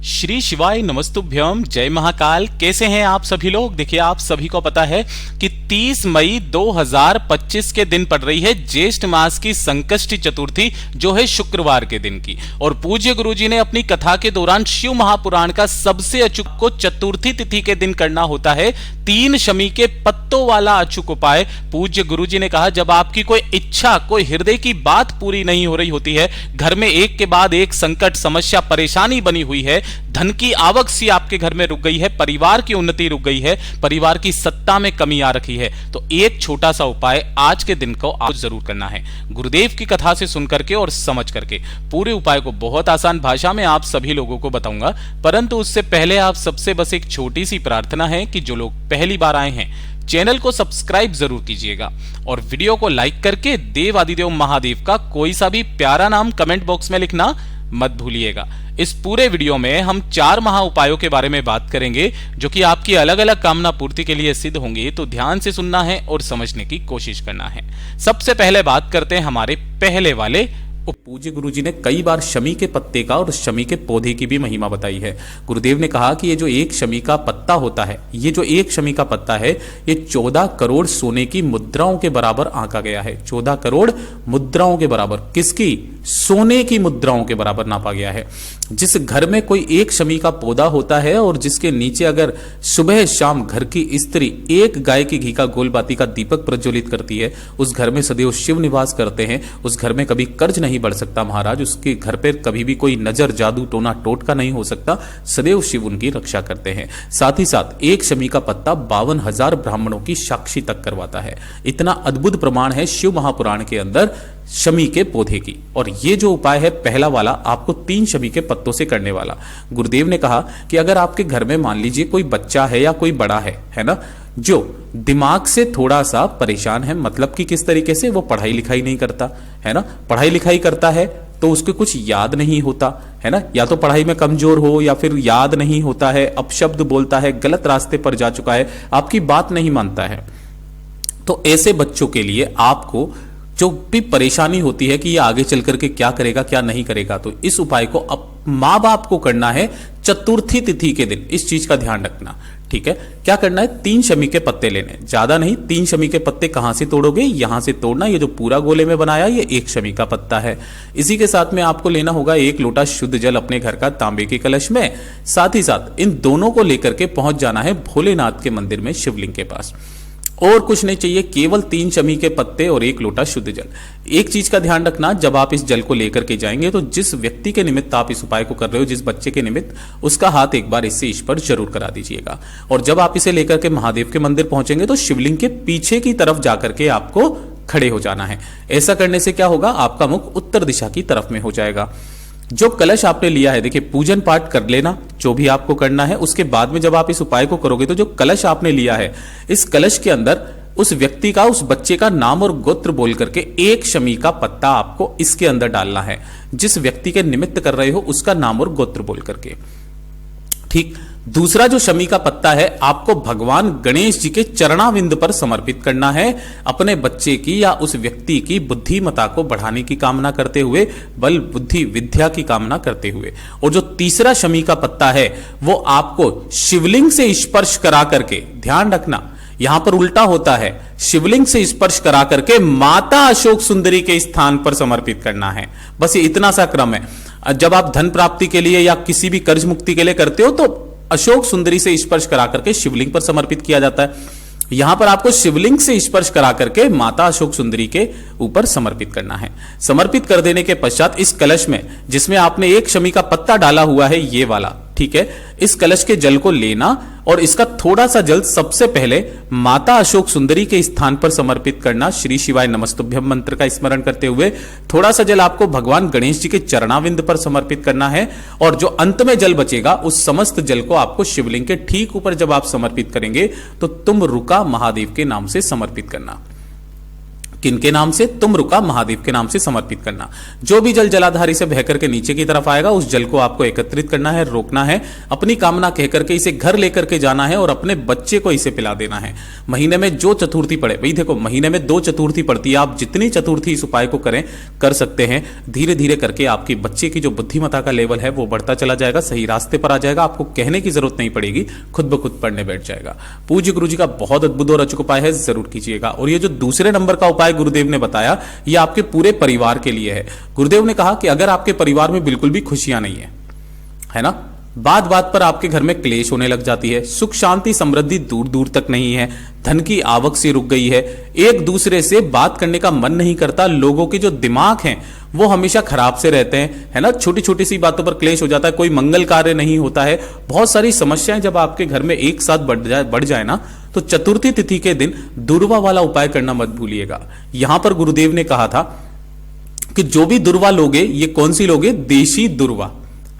श्री शिवाय नमस्तुभ्यम। जय महाकाल। कैसे हैं आप सभी लोग? देखिए, आप सभी को पता है कि 30 मई 2025 के दिन पड़ रही है ज्येष्ठ मास की संकष्टी चतुर्थी, जो है शुक्रवार के दिन की। और पूज्य गुरुजी ने अपनी कथा के दौरान शिव महापुराण का सबसे अचूक को चतुर्थी तिथि के दिन करना होता है 3 शमी के पत्तों वाला अचूक उपाय। पूज्य गुरुजी ने कहा, जब आपकी कोई इच्छा, कोई हृदय की बात पूरी नहीं हो रही होती है, घर में एक के बाद एक संकट, समस्या, परेशानी बनी हुई है, धन की आवक सी आपके घर में रुक गई है, परिवार की उन्नति रुक गई है, परिवार की सत्ता में कमी आ रखी है, तो एक छोटा सा उपाय आज के दिन को आप जरूर करना है। गुरुदेव की कथा से सुन करके और समझ करके पूरे उपाय को बहुत आसान भाषा में आप सभी लोगों को बताऊंगा। परंतु उससे पहले आप सबसे बस एक छोटी सी प्रार्थना है कि जो लोग पहली बार आए हैं, चैनल को सब्सक्राइब जरूर कीजिएगा और वीडियो को लाइक करके देव आदिदेव महादेव का कोई सा भी प्यारा नाम कमेंट बॉक्स में लिखना मत भूलिएगा। इस पूरे वीडियो में हम 4 महा उपायों के बारे में बात करेंगे, जो कि आपकी अलग अलग कामना पूर्ति के लिए सिद्ध होंगे। तो ध्यान से सुनना है और समझने की कोशिश करना है। सबसे पहले बात करते हैं हमारे पहले वाले। पूज्य गुरुजी ने कई बार शमी के पत्ते का और शमी के पौधे की भी महिमा बताई है। गुरुदेव ने कहा कि ये जो एक शमी का पत्ता होता है, ये जो एक शमी का पत्ता है, ये 14 करोड़ सोने की मुद्राओं के बराबर आंका गया है। 14 करोड़ मुद्राओं के बराबर, किसकी? सोने की मुद्राओं के बराबर नापा गया है। जिस घर में कोई एक शमी का पौधा होता है और जिसके नीचे अगर सुबह शाम घर की स्त्री एक गाय की घी का गोलबाती का दीपक प्रज्वलित करती है, उस घर में सदैव शिव निवास करते हैं। उस घर में कभी कर्ज नहीं बढ़ सकता महाराज, उसके घर पर कभी भी कोई नजर, जादू, टोना टोटका नहीं हो सकता। सदैव शिव उनकी रक्षा करते हैं। साथ ही साथ एक शमी का पत्ता 52,000 ब्राह्मणों की साक्षी तक करवाता है। इतना अद्भुत प्रमाण है शिव महापुराण के अंदर शमी के पौधे की। और ये जो उपाय है पहला वाला, आपको 3 शमी के पत्तों से करने वाला। गुरुदेव ने कहा कि अगर आपके घर में मान लीजिए कोई बच्चा है या कोई बड़ा है ना, जो दिमाग से थोड़ा सा परेशान है, मतलब कि किस तरीके से, वो पढ़ाई लिखाई नहीं करता है ना, पढ़ाई लिखाई करता है तो उसको कुछ याद नहीं होता है ना, या तो पढ़ाई में कमजोर हो या फिर याद नहीं होता है, अपशब्द बोलता है, गलत रास्ते पर जा चुका है, आपकी बात नहीं मानता है, तो ऐसे बच्चों के लिए आपको जो भी परेशानी होती है कि ये आगे चल करके क्या करेगा, क्या नहीं करेगा, तो इस उपाय को अब माँ बाप को करना है चतुर्थी तिथि के दिन। इस चीज का ध्यान रखना, ठीक है। क्या करना है? 3 शमी के पत्ते लेने, ज्यादा नहीं। 3 शमी के पत्ते कहां से तोड़ोगे? यहां से तोड़ना। ये जो पूरा गोले में बनाया, ये 1 शमी का पत्ता है। इसी के साथ में आपको लेना होगा 1 लोटा शुद्ध जल अपने घर का तांबे के कलश में। साथ ही साथ इन दोनों को लेकर के पहुंच जाना है भोलेनाथ के मंदिर में, शिवलिंग के पास। और कुछ नहीं चाहिए, केवल 3 शमी के पत्ते और 1 लोटा शुद्ध जल। एक चीज का ध्यान रखना, जब आप इस जल को लेकर के जाएंगे तो जिस व्यक्ति के निमित्त आप इस उपाय को कर रहे हो, जिस बच्चे के निमित्त, उसका हाथ एक बार इससे स्पर्श जरूर करा दीजिएगा। और जब आप इसे लेकर के महादेव के मंदिर पहुंचेंगे तो शिवलिंग के पीछे की तरफ जाकर के आपको खड़े हो जाना है। ऐसा करने से क्या होगा? आपका मुख उत्तर दिशा की तरफ में हो जाएगा। जो कलश आपने लिया है, देखिए, पूजन पाठ कर लेना जो भी आपको करना है। उसके बाद में जब आप इस उपाय को करोगे तो जो कलश आपने लिया है, इस कलश के अंदर उस व्यक्ति का, उस बच्चे का नाम और गोत्र बोल करके 1 शमी का पत्ता आपको इसके अंदर डालना है। जिस व्यक्ति के निमित्त कर रहे हो उसका नाम और गोत्र बोल करके, ठीक। दूसरा जो शमी का पत्ता है, आपको भगवान गणेश जी के चरणाविंद पर समर्पित करना है, अपने बच्चे की या उस व्यक्ति की बुद्धिमता को बढ़ाने की कामना करते हुए, बल बुद्धि विद्या की कामना करते हुए। और जो तीसरा शमी का पत्ता है, वो आपको शिवलिंग से स्पर्श करा करके, ध्यान रखना यहां पर उल्टा होता है, शिवलिंग से स्पर्श करा करके माता अशोक सुंदरी के स्थान पर समर्पित करना है। बस ये इतना सा क्रम है। जब आप धन प्राप्ति के लिए या किसी भी कर्ज मुक्ति के लिए करते हो तो अशोक सुंदरी से स्पर्श करा करके शिवलिंग पर समर्पित किया जाता है। यहां पर आपको शिवलिंग से स्पर्श करा करके माता अशोक सुंदरी के ऊपर समर्पित करना है। समर्पित कर देने के पश्चात इस कलश में, जिसमें आपने 1 शमी का पत्ता डाला हुआ है, ये वाला, ठीक है, इस कलश के जल को लेना और इसका थोड़ा सा जल सबसे पहले माता अशोक सुंदरी के स्थान पर समर्पित करना। श्री शिवाय नमस्तुभ्यम मंत्र का स्मरण करते हुए थोड़ा सा जल आपको भगवान गणेश जी के चरणाविंद पर समर्पित करना है। और जो अंत में जल बचेगा, उस समस्त जल को आपको शिवलिंग के ठीक ऊपर जब आप समर्पित करेंगे तो तुम रुका महादेव के नाम से समर्पित करना। किनके नाम से? तुम रुका महादेव के नाम से समर्पित करना। जो भी जल जलाधारी से बह करके नीचे की तरफ आएगा उस जल को आपको एकत्रित करना है, रोकना है, अपनी कामना कह करके इसे घर लेकर के जाना है और अपने बच्चे को इसे पिला देना है। महीने में जो चतुर्थी पड़े, भाई देखो महीने में 2 चतुर्थी पड़ती है, आप जितनी चतुर्थी इस उपाय को कर सकते हैं, धीरे धीरे करके आपके बच्चे की जो बुद्धिमत्ता का लेवल है वो बढ़ता चला जाएगा, सही रास्ते पर आ जाएगा, आपको कहने की जरूरत नहीं पड़ेगी, खुद ब खुद पढ़ने बैठ जाएगा। पूज्य गुरु जी का बहुत अद्भुत और अचूक उपाय है, जरूर कीजिएगा। और ये जो दूसरे नंबर का उपाय गुरुदेव ने बताया ये आपके पूरे परिवार के लिए है। गुरुदेव ने कहा कि अगर आपके परिवार में बिल्कुल भी खुशियां नहीं है ना, बात बात पर आपके घर में क्लेश होने लग जाती है, सुख शांति समृद्धि दूर दूर तक नहीं है, धन की आवक से रुक गई है, एक दूसरे से बात करने का मन नहीं करता, लोगों के जो दिमाग हैं वो हमेशा खराब से रहते हैं, है ना, छोटी छोटी सी बातों पर क्लेश हो जाता है, कोई मंगल कार्य नहीं होता है, बहुत सारी समस्याएं जब आपके घर में एक साथ बढ़ जाए ना, तो चतुर्थी तिथि के दिन दुर्वा वाला उपाय करना मत भूलिएगा। यहां पर गुरुदेव ने कहा था कि जो भी दुर्वा लोगे, ये कौन सी लोगे? देशी दुर्वा,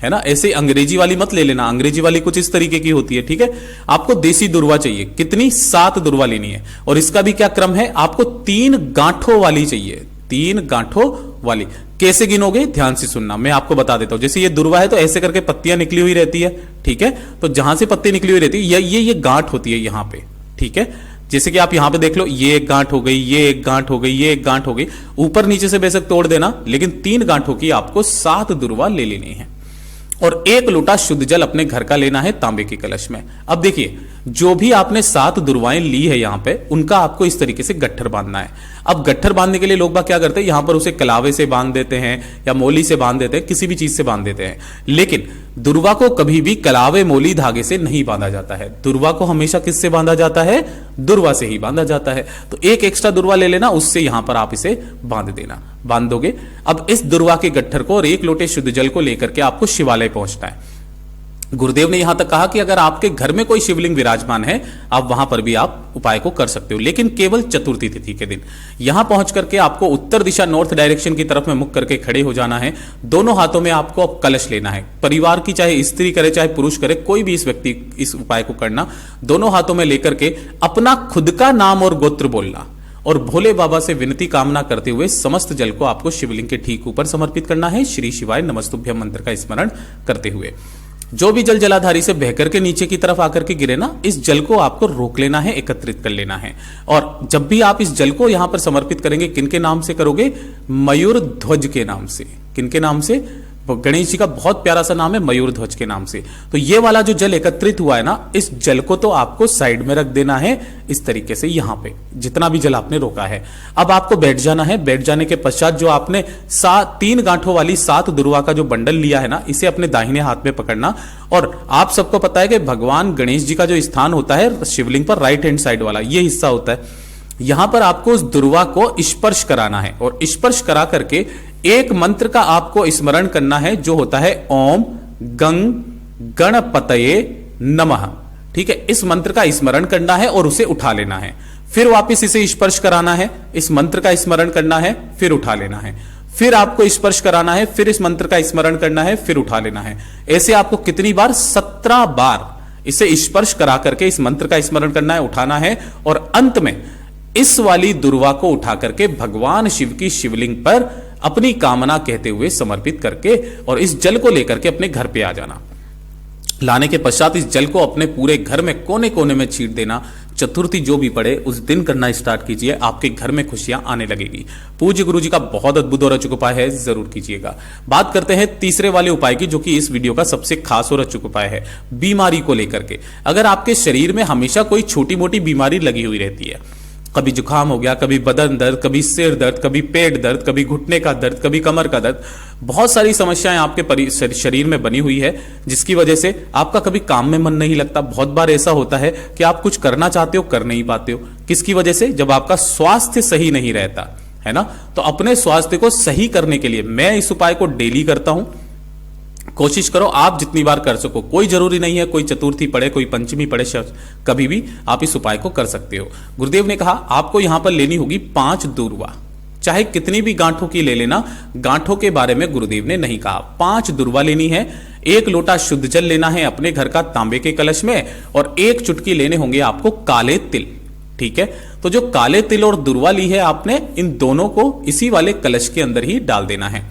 है ना, ऐसे अंग्रेजी वाली मत ले लेना, अंग्रेजी वाली कुछ इस तरीके की होती है, ठीक है। आपको देसी दुर्वा चाहिए, कितनी? 7 दुर्वा लेनी है। और इसका भी क्या क्रम है? आपको 3 गांठों वाली चाहिए, 3 गांठों वाली। कैसे गिनोगे? ध्यान से सुनना, मैं आपको बता देता हूं। जैसे ये दुर्वा है तो ऐसे करके पत्तियां निकली हुई रहती है, ठीक है, तो जहां से पत्ती निकली हुई रहती है ये गांठ होती है यहां पे, ठीक है। जैसे कि आप यहां पे देख लो, ये एक गांठ हो गई, ये एक गांठ हो गई, ये एक गांठ हो गई, ऊपर नीचे से बेशक तोड़ देना, लेकिन 3 गांठों की आपको 7 दुर्वा ले लेनी है। और 1 लोटा शुद्ध जल अपने घर का लेना है तांबे के कलश में। अब देखिए, जो भी आपने 7 दुर्वाएं ली है यहां पे, उनका आपको इस तरीके से गट्ठर बांधना है। अब गट्ठर बांधने के लिए लोग बाग क्या करते हैं, यहां पर उसे कलावे से बांध देते हैं या मोली से बांध देते हैं, किसी भी चीज से बांध देते हैं, लेकिन दुर्वा को कभी भी कलावे मोली धागे से नहीं बांधा जाता है। दुर्वा को हमेशा किससे बांधा जाता है? दुर्वा से ही बांधा जाता है। तो 1 एक्स्ट्रा दुर्वा ले लेना, उससे यहां पर आप इसे बांध देना, बांध दोगे। अब इस दुर्वा के गट्ठर को और 1 लोटे शुद्ध जल को लेकर के आपको शिवालय पहुंचना है। गुरुदेव ने यहां तक कहा कि अगर आपके घर में कोई शिवलिंग विराजमान है, आप वहां पर भी आप उपाय को कर सकते हो, लेकिन केवल चतुर्थी तिथि के दिन। यहां पहुंच करके आपको उत्तर दिशा, नॉर्थ डायरेक्शन की तरफ में मुख करके खड़े हो जाना है। दोनों हाथों में आपको अब कलश लेना है। परिवार की चाहे स्त्री करे चाहे पुरुष करे, कोई भी इस व्यक्ति इस उपाय को करना, दोनों हाथों में लेकर के अपना खुद का नाम और गोत्र बोलना और भोले बाबा से विनती कामना करते हुए समस्त जल को आपको शिवलिंग के ठीक ऊपर समर्पित करना है। श्री शिवाय नमस्तुभ्यम मंत्र का स्मरण करते हुए जो भी जल जलाधारी से बहकर के नीचे की तरफ आकर के गिरे ना, इस जल को आपको रोक लेना है, एकत्रित कर लेना है। और जब भी आप इस जल को यहां पर समर्पित करेंगे, किनके नाम से करोगे? मयूर ध्वज के नाम से। किनके नाम से? गणेश जी का बहुत प्यारा सा नाम है, मयूर ध्वज के नाम से। तो ये वाला जो जल एकत्रित हुआ है ना, इस जल को तो आपको साइड में रख देना है इस तरीके से, यहां पे जितना भी जल आपने रोका है। अब आपको बैठ जाना है। बैठ जाने के पश्चात जो आपने 3 गांठों वाली 7 दुर्वा का जो बंडल लिया है ना, इसे अपने दाहिने हाथ में पकड़ना। और आप सबको पता है कि भगवान गणेश जी का जो स्थान होता है शिवलिंग पर, राइट हैंड साइड वाला ये हिस्सा होता है, यहां पर आपको उस दुर्वा को स्पर्श कराना है। और स्पर्श करा करके एक मंत्र का आपको स्मरण करना है, जो होता है ओम गंग गणपतये नमः। ठीक है, इस मंत्र का स्मरण करना है और उसे उठा लेना है। फिर वापस इसे स्पर्श कराना है, इस मंत्र का स्मरण करना है, फिर उठा लेना है। फिर आपको स्पर्श कराना है, फिर इस मंत्र का स्मरण करना है, फिर उठा लेना है। ऐसे आपको कितनी बार? 17 बार इसे स्पर्श करा करके इस मंत्र का स्मरण करना है, उठाना है। और अंत में इस वाली दुर्वा को उठा करके भगवान शिव की शिवलिंग पर अपनी कामना कहते हुए समर्पित करके और इस जल को लेकर के अपने घर पे आ जाना। लाने के पश्चात इस जल को अपने पूरे घर में कोने कोने में छीट देना। चतुर्थी जो भी पड़े उस दिन करना स्टार्ट कीजिए, आपके घर में खुशियां आने लगेगी। पूज्य गुरु जी का बहुत अद्भुत और अचूक उपाय है, जरूर कीजिएगा। बात करते हैं तीसरे वाले उपाय की, जो कि इस वीडियो का सबसे खास और अचूक उपाय है, बीमारी को लेकर के। अगर आपके शरीर में हमेशा कोई छोटी मोटी बीमारी लगी हुई रहती है, कभी जुकाम हो गया, कभी बदन दर्द, कभी सिर दर्द, कभी पेट दर्द, कभी घुटने का दर्द, कभी कमर का दर्द, बहुत सारी समस्याएं आपके शरीर में बनी हुई है, जिसकी वजह से आपका कभी काम में मन नहीं लगता। बहुत बार ऐसा होता है कि आप कुछ करना चाहते हो, कर नहीं पाते हो। किसकी वजह से? जब आपका स्वास्थ्य सही नहीं रहता है ना। तो अपने स्वास्थ्य को सही करने के लिए मैं इस उपाय को डेली करता हूं। कोशिश करो आप जितनी बार कर सको, कोई जरूरी नहीं है कोई चतुर्थी पड़े, कोई पंचमी पड़े, कभी भी आप इस उपाय को कर सकते हो। गुरुदेव ने कहा आपको यहां पर लेनी होगी 5 दुर्वा, चाहे कितनी भी गांठों की ले लेना, गांठों के बारे में गुरुदेव ने नहीं कहा। 5 दुर्वा लेनी है, 1 लोटा शुद्ध जल लेना है अपने घर का तांबे के कलश में, और 1 चुटकी लेने होंगे आपको काले तिल। ठीक है, तो जो काले तिल और दुर्वा ली है आपने, इन दोनों को इसी वाले कलश के अंदर ही डाल देना है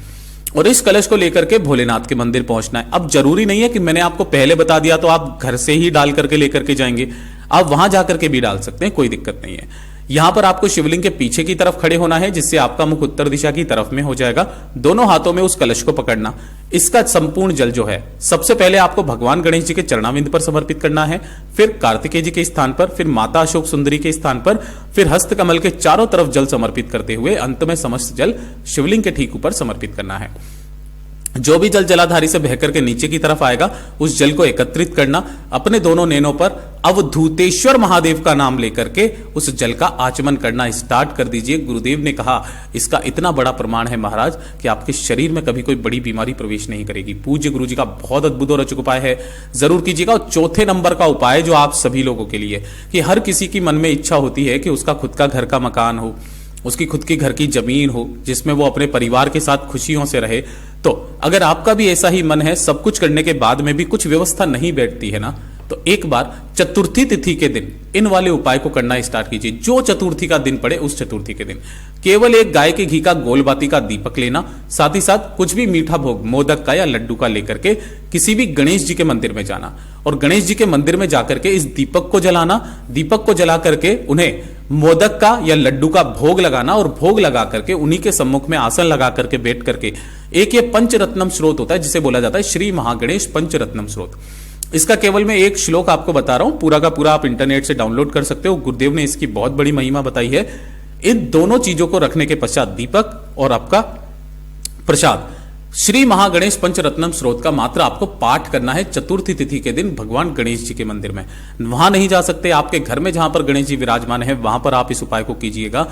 और इस कलश को लेकर के भोलेनाथ के मंदिर पहुंचना है। अब जरूरी नहीं है कि मैंने आपको पहले बता दिया तो आप घर से ही डाल करके लेकर के जाएंगे, आप वहां जाकर के भी डाल सकते हैं, कोई दिक्कत नहीं है। यहां पर आपको शिवलिंग के पीछे की तरफ खड़े होना है, जिससे आपका मुख उत्तर दिशा की तरफ में हो जाएगा। दोनों हाथों में उस कलश को पकड़ना, इसका संपूर्ण जल जो है सबसे पहले आपको भगवान गणेश जी के चरणाविंद पर समर्पित करना है, फिर कार्तिकेय जी के स्थान पर, फिर माता अशोक सुंदरी के स्थान पर, फिर हस्त कमल के चारों तरफ जल समर्पित करते हुए अंत में समस्त जल शिवलिंग के ठीक ऊपर समर्पित करना है। जो भी जल जलाधारी से बहकर के नीचे की तरफ आएगा उस जल को एकत्रित करना, अपने दोनों नैनों पर अवधूतेश्वर महादेव का नाम लेकर के उस जल का आचमन करना स्टार्ट कर दीजिए। गुरुदेव ने कहा इसका इतना बड़ा प्रमाण है महाराज कि आपके शरीर में कभी कोई बड़ी बीमारी प्रवेश नहीं करेगी। पूज्य गुरु जी का बहुत अद्भुत और अचूक उपाय है, जरूर कीजिएगा। और चौथे नंबर का उपाय जो आप सभी लोगों के लिए, कि हर किसी की मन में इच्छा होती है कि उसका खुद का घर का मकान हो, उसकी खुद की घर की जमीन हो, जिसमें वो अपने परिवार के साथ खुशियों से रहे। तो अगर आपका भी ऐसा ही मन है, सब कुछ करने के बाद में भी कुछ व्यवस्था नहीं बैठती है ना, तो एक बार चतुर्थी तिथि के दिन इन वाले उपाय को करना स्टार्ट कीजिए। जो चतुर्थी का दिन पड़े उस चतुर्थी के दिन केवल एक गाय के घी का गोलबाती का दीपक लेना, साथ ही साथ कुछ भी मीठा भोग मोदक का या लड्डू का लेकर के किसी भी गणेश जी के मंदिर में जाना और गणेश जी के मंदिर में जाकर के इस दीपक को जलाना। दीपक को जला करके उन्हें मोदक का या लड्डू का भोग लगाना और भोग लगा करके उन्हीं के सम्मुख में आसन लगा करके बैठ करके एक ये पंचरत्नम स्रोत होता है जिसे बोला जाता है श्री महागणेश पंचरत्नम स्रोत। इसका केवल मैं एक श्लोक आपको बता रहा हूं, पूरा का पूरा आप इंटरनेट से डाउनलोड कर सकते हो। गुरुदेव ने इसकी बहुत बड़ी महिमा बताई है। इन दोनों चीजों को रखने के पश्चात दीपक और आपका प्रसाद श्री महागणेश पंचरत्नम स्रोत का मात्र आपको पाठ करना है चतुर्थी तिथि के दिन भगवान गणेश जी के मंदिर में। वहां नहीं जा सकते, आपके घर में जहां पर गणेश जी विराजमान है वहां पर आप इस उपाय को कीजिएगा।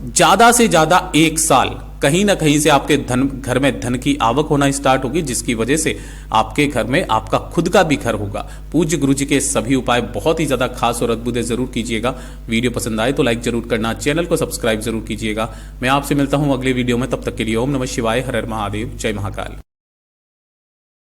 ज्यादा से ज्यादा 1 साल कहीं ना कहीं से आपके घर में धन की आवक होना स्टार्ट होगी, जिसकी वजह से आपके घर में आपका खुद का भी घर होगा। पूज्य गुरु जी के सभी उपाय बहुत ही ज्यादा खास और अद्भुत है, जरूर कीजिएगा। वीडियो पसंद आए तो लाइक जरूर करना, चैनल को सब्सक्राइब जरूर कीजिएगा। मैं आपसे मिलता हूं अगले वीडियो में, तब तक के लिए ओम नमः शिवाय, हर हर महादेव, जय महाकाल।